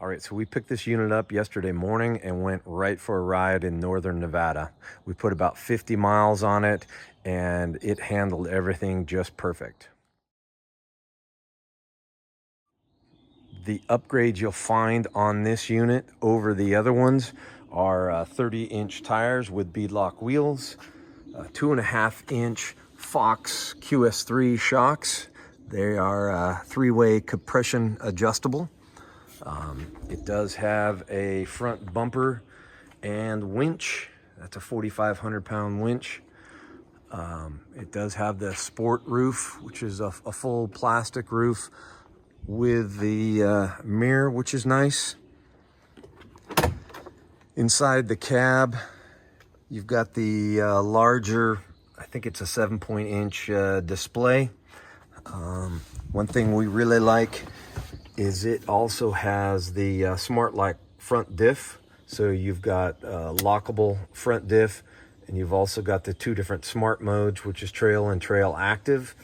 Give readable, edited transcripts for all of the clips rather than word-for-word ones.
All right, so we picked this unit up yesterday morning and went right for a ride in northern Nevada. We put about 50 miles on it and it handled everything just perfect. The upgrades you'll find on this unit over the other ones are 30-inch tires with beadlock wheels, 2.5-inch Fox QS3 shocks. They are three-way compression adjustable. It does have a front bumper and winch. That's a 4,500 pound winch. It does have the sport roof, which is a full plastic roof with the mirror, which is nice. Inside the cab, you've got the larger, I think it's a 7-inch display. One thing we really like is it also has the Smart Lock front diff. So you've got lockable front diff, and you've also got the two different smart modes, which is trail and trail active.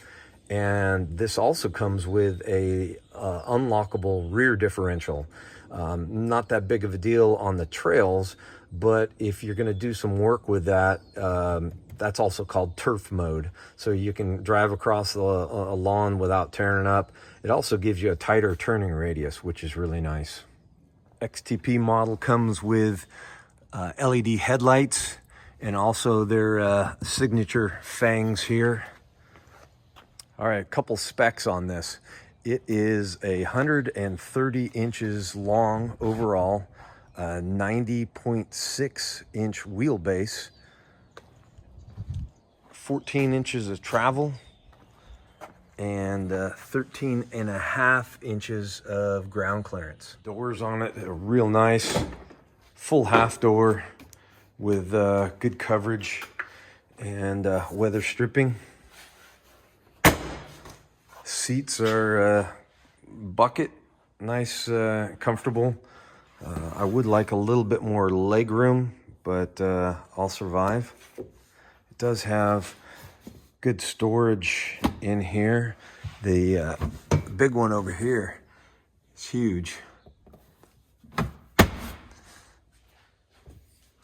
And this also comes with a unlockable rear differential. Not that big of a deal on the trails, but if you're going to do some work with that, that's also called turf mode. So you can drive across a lawn without tearing up. It also gives you a tighter turning radius, which is really nice. XTP model comes with LED headlights and also their signature fangs here. All right, a couple specs on this. It is 130 inches long overall, 90.6-inch wheelbase, 14 inches of travel, and 13.5 inches of ground clearance. Doors on it are real nice, full half door with good coverage and weather stripping. Seats are bucket, nice, comfortable. I would like a little bit more leg room, but I'll survive. It does have good storage in here. The big one over here is huge.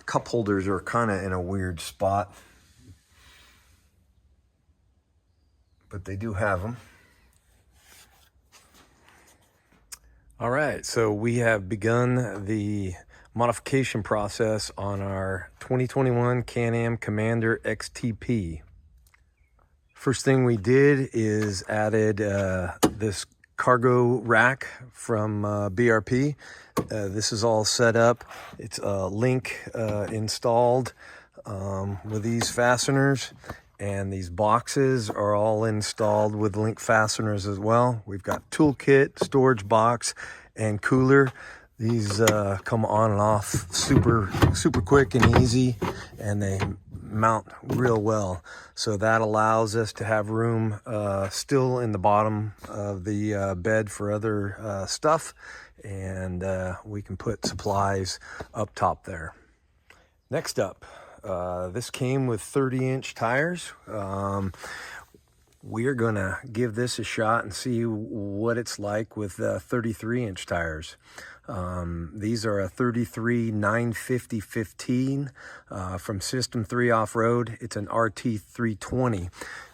Cup holders are kind of in a weird spot, but they do have them. All right, so we have begun the modification process on our 2021 Can-Am Commander XTP. First thing we did is added this cargo rack from BRP. This is all set up. It's a link installed with these fasteners, and these boxes are all installed with link fasteners as well. We've got toolkit, storage box, and cooler. These come on and off super quick and easy, and they mount real well. So that allows us to have room still in the bottom of the bed for other stuff, and we can put supplies up top there. Next up, this came with 30-inch tires. We are gonna give this a shot and see what it's like with 33-inch tires. These are a 33 950 15 from System 3 Off-Road. It's an RT320.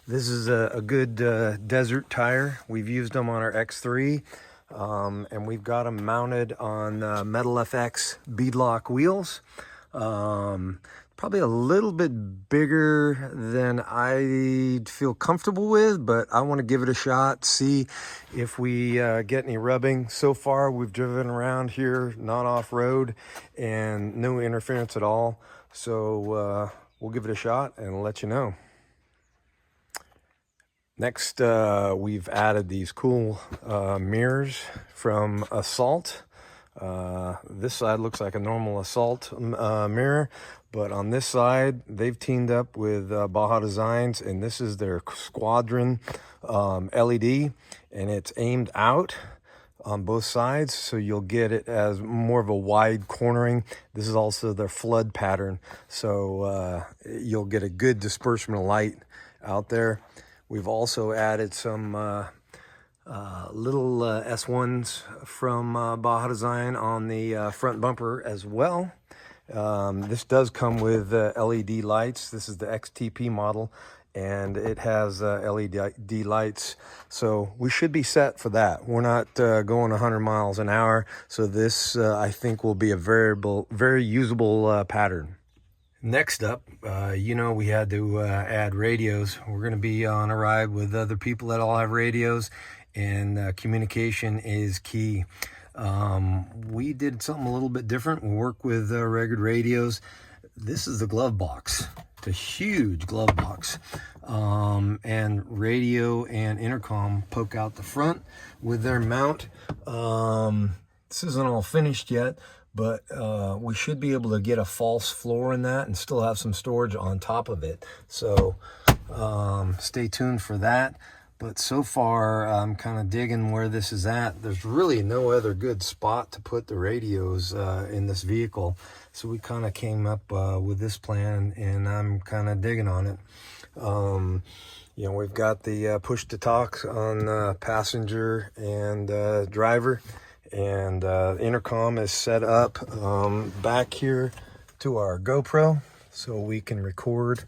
This is a good desert tire. We've used them on our X3, and we've got them mounted on Metal FX beadlock wheels. Probably a little bit bigger than I'd feel comfortable with, but I want to give it a shot, see if we get any rubbing. So far, we've driven around here, not off-road, and no interference at all. So we'll give it a shot and let you know. Next, we've added these cool mirrors from Assault. This side looks like a normal Assault mirror, but on this side they've teamed up with Baja Designs, and this is their Squadron LED, and it's aimed out on both sides, so you'll get it as more of a wide cornering. This is also their flood pattern, so you'll get a good disbursement of light out there. We've also added some Little S1s from Baja Design on the front bumper as well. This does come with LED lights. This is the XTP model, and it has LED lights, so we should be set for that. We're not going 100 miles an hour, so this I think will be a very usable pattern. Next up, we had to add radios. We're going to be on a ride with other people that all have radios, and communication is key. We did something a little bit different. We work with regular radios. This is the glove box. It's a huge glove box. And radio and intercom poke out the front with their mount. This isn't all finished yet, but we should be able to get a false floor in that and still have some storage on top of it. So stay tuned for that. But so far, I'm kind of digging where this is at. There's really no other good spot to put the radios in this vehicle. So we kind of came up with this plan, and I'm kind of digging on it. We've got the push-to-talk on passenger and driver. And intercom is set up back here to our GoPro, so we can record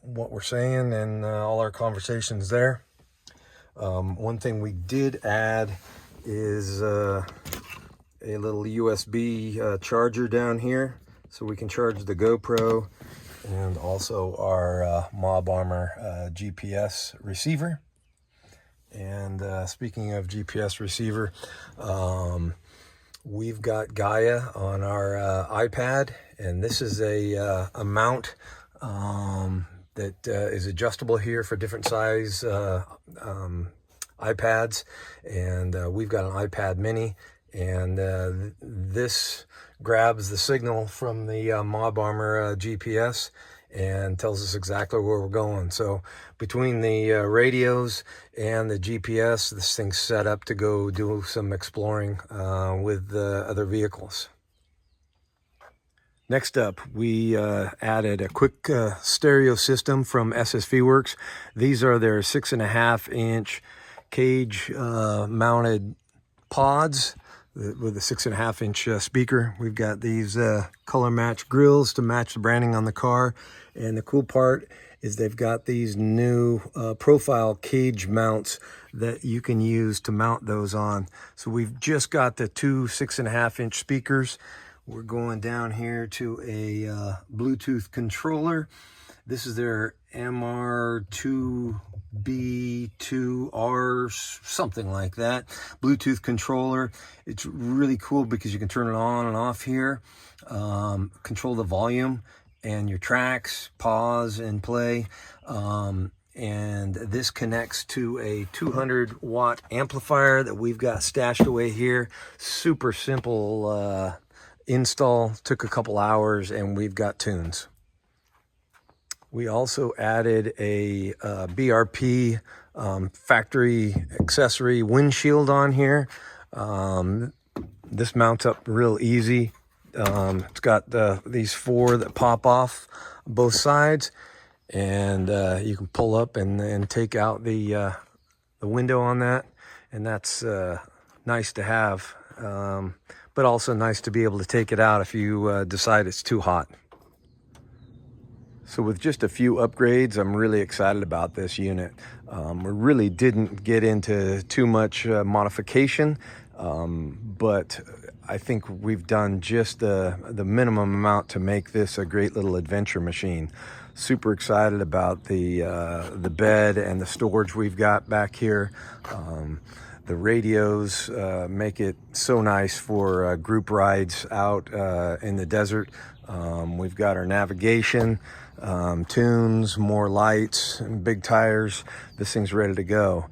what we're saying and all our conversations there. One thing we did add is a little USB charger down here, so we can charge the GoPro and also our Mob Armor GPS receiver. And speaking of GPS receiver, we've got Gaia on our iPad, and this is a mount that is adjustable here for different size iPads. And we've got an iPad mini, and this grabs the signal from the Mob Armor GPS and tells us exactly where we're going. So between the radios and the GPS, this thing's set up to go do some exploring with other vehicles. Next up, we added a quick stereo system from SSV Works. These are their 6.5-inch cage mounted pods with a 6.5-inch speaker. We've got these color match grills to match the branding on the car. And the cool part is they've got these new profile cage mounts that you can use to mount those on. So we've just got the two 6.5-inch speakers. We're going down here to a Bluetooth controller. This is their MR2B2R, something like that, Bluetooth controller. It's really cool because you can turn it on and off here, control the volume and your tracks, pause and play. And this connects to a 200-watt amplifier that we've got stashed away here. Super simple install, took a couple hours, and we've got tunes. We also added a BRP factory accessory windshield on here. This mounts up real easy. It's got these four that pop off both sides, and you can pull up and take out the window on that, and that's nice to have, but also nice to be able to take it out if you decide it's too hot. So with just a few upgrades, I'm really excited about this unit. We really didn't get into too much modification, but I think we've done just the minimum amount to make this a great little adventure machine. Super excited about the bed and the storage we've got back here. The radios make it so nice for group rides out in the desert. We've got our navigation, tunes, more lights, and big tires. This thing's ready to go.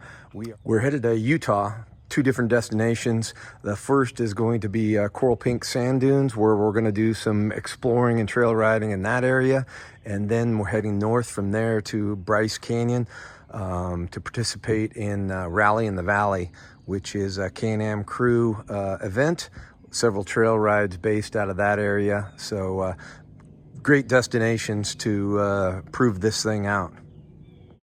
We're headed to Utah, 2 different destinations. The first is going to be Coral Pink Sand Dunes, where we're going to do some exploring and trail riding in that area. And then we're heading north from there to Bryce Canyon to participate in Rally in the Valley, which is a Can-Am crew event. Several trail rides based out of that area. So great destinations to prove this thing out.